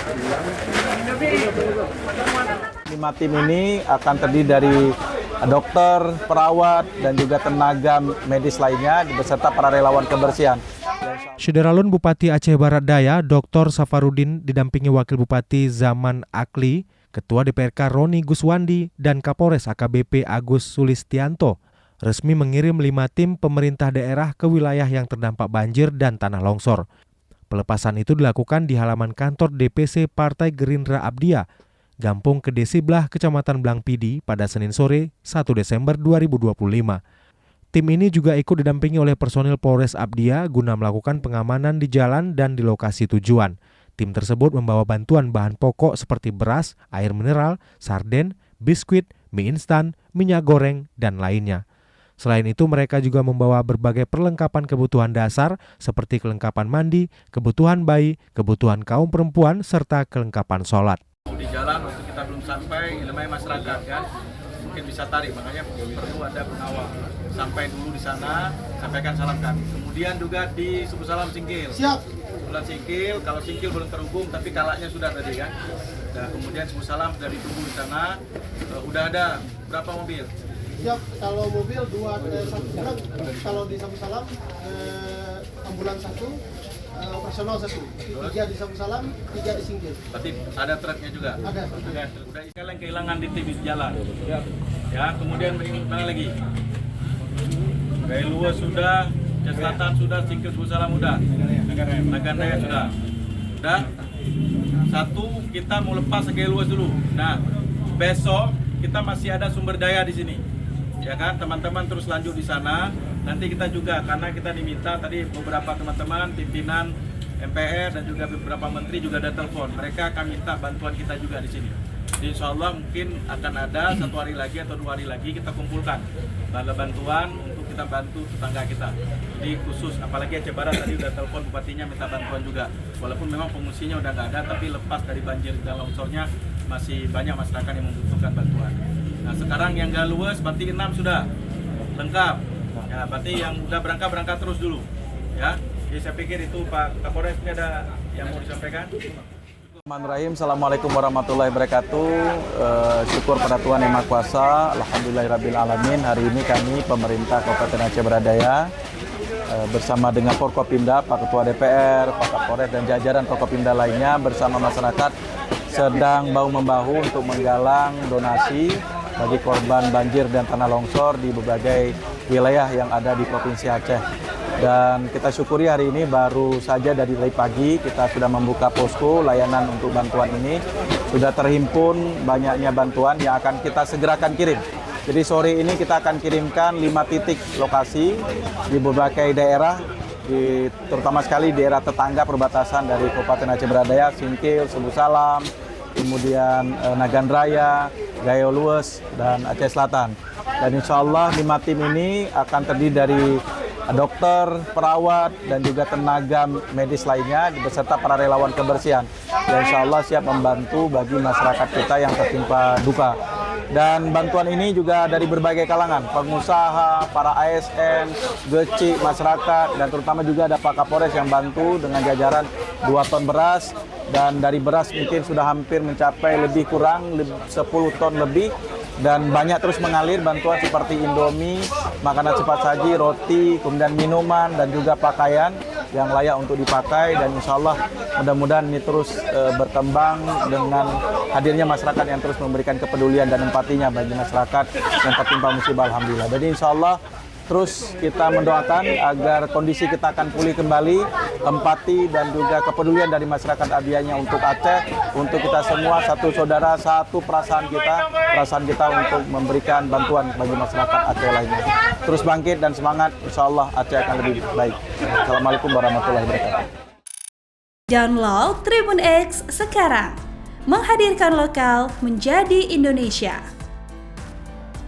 5 tim ini akan terdiri dari dokter, perawat, dan juga tenaga medis lainnya beserta para relawan kebersihan. Syederalun Bupati Aceh Barat Daya, Dr. Safarudin didampingi Wakil Bupati Zaman Akli, Ketua DPRK Roni Guswandi, dan Kapolres AKBP Agus Sulistianto resmi mengirim 5 tim pemerintah daerah ke wilayah yang terdampak banjir dan tanah longsor. Pelepasan itu dilakukan di halaman kantor DPC Partai Gerindra Abdia, Gampung Kede Siblah, Kecamatan Blangpidi pada Senin sore 1 Desember 2025. Tim ini juga ikut didampingi oleh personil Polres Abdia guna melakukan pengamanan di jalan dan di lokasi tujuan. Tim tersebut membawa bantuan bahan pokok seperti beras, air mineral, sarden, biskuit, mie instan, minyak goreng, dan lainnya. Selain itu, mereka juga membawa berbagai perlengkapan kebutuhan dasar seperti kelengkapan mandi, kebutuhan bayi, kebutuhan kaum perempuan, serta kelengkapan sholat. Di jalan waktu kita belum sampai, namanya masyarakat kan, mungkin bisa tarik, makanya perlu ada pengawal. Sampai dulu di sana, sampaikan salam kami. Kemudian juga di Subuh Salam Singkil. Siap. Bulan Singkil, kalau Singkil belum terhubung, tapi kalaknya sudah tadi kan. Nah, kemudian Subuh Salam sudah ditunggu di sana. Udah ada berapa mobil? Siap, kalau mobil 2 1 truk, kalau di Subuh Salam ambulans 1, operasional 1, 3 di Subuh Salam, 3 di Singkil. Berarti ada truknya juga? Ada. Udah sekalian kehilangan di tim jalan. Ya, kemudian mana lagi? Gaya Luas sudah, Aceh Selatan sudah, Singkil Subuh Salam sudah, Nagan Raya sudah. Udah. 1 kita mau lepas Gaya Luas dulu. Nah, besok kita masih ada sumber daya di sini. Ya kan, teman-teman terus lanjut di sana. Nanti kita juga, karena kita diminta tadi beberapa teman-teman, pimpinan MPR dan juga beberapa menteri juga ada telepon. Mereka akan minta bantuan kita juga di sini. Jadi insya Allah mungkin akan ada 1 hari lagi atau 2 hari lagi kita kumpulkan bantuan untuk kita bantu tetangga kita. Jadi khusus, apalagi Aceh Barat tadi udah telepon bupatinya minta bantuan juga. Walaupun memang pengungsinya udah nggak ada, tapi lepas dari banjir dan longsornya masih banyak masyarakat yang membutuhkan bantuan. Nah sekarang yang gak luas berarti 6 sudah lengkap. Ya berarti yang udah berangkat terus dulu. Ya, jadi saya pikir itu Pak Kapolres ini ada yang mau disampaikan. Bismillahirrahmanirrahim. Assalamualaikum warahmatullahi wabarakatuh. Syukur pada Tuhan Yang Maha Kuasa. Alhamdulillahirrabbilalamin. Hari ini kami pemerintah Kabupaten Aceh Barat Daya bersama dengan Forkopimda, Pak Ketua DPR, Pak Kapolres dan jajaran Forkopimda lainnya bersama masyarakat sedang bahu-membahu untuk menggalang donasi bagi korban banjir dan tanah longsor di berbagai wilayah yang ada di Provinsi Aceh. Dan kita syukuri hari ini baru saja dari pagi kita sudah membuka posko layanan untuk bantuan ini. Sudah terhimpun banyaknya bantuan yang akan kita segerakan kirim. Jadi sore ini kita akan kirimkan 5 titik lokasi di berbagai daerah, terutama sekali daerah tetangga perbatasan dari Kabupaten Aceh Barat Daya, Singkil, Subuh Salam, kemudian Nagan Raya, Gaya Luas, dan Aceh Selatan. Dan insya Allah 5 tim ini akan terdiri dari dokter, perawat, dan juga tenaga medis lainnya beserta para relawan kebersihan. Dan insya Allah siap membantu bagi masyarakat kita yang tertimpa duka. Dan bantuan ini juga dari berbagai kalangan, pengusaha, para ASN, gecik, masyarakat, dan terutama juga ada Pak Kapolres yang bantu dengan jajaran 2 ton beras. Dan dari beras mungkin sudah hampir mencapai lebih kurang 10 ton lebih. Dan banyak terus mengalir bantuan seperti Indomie, makanan cepat saji, roti, kemudian minuman, dan juga pakaian yang layak untuk dipakai. Dan insya Allah mudah-mudahan ini terus berkembang dengan hadirnya masyarakat yang terus memberikan kepedulian dan empatinya bagi masyarakat yang tertimpa musibah. Alhamdulillah. Jadi insya Allah terus kita mendoakan agar kondisi kita akan pulih kembali, empati dan juga kepedulian dari masyarakat Abdianya untuk Aceh, untuk kita semua, satu saudara, satu perasaan kita untuk memberikan bantuan bagi masyarakat Aceh lainnya. Terus bangkit dan semangat, insya Allah Aceh akan lebih baik. Assalamualaikum warahmatullahi wabarakatuh. Download Tribun X sekarang, menghadirkan lokal menjadi Indonesia.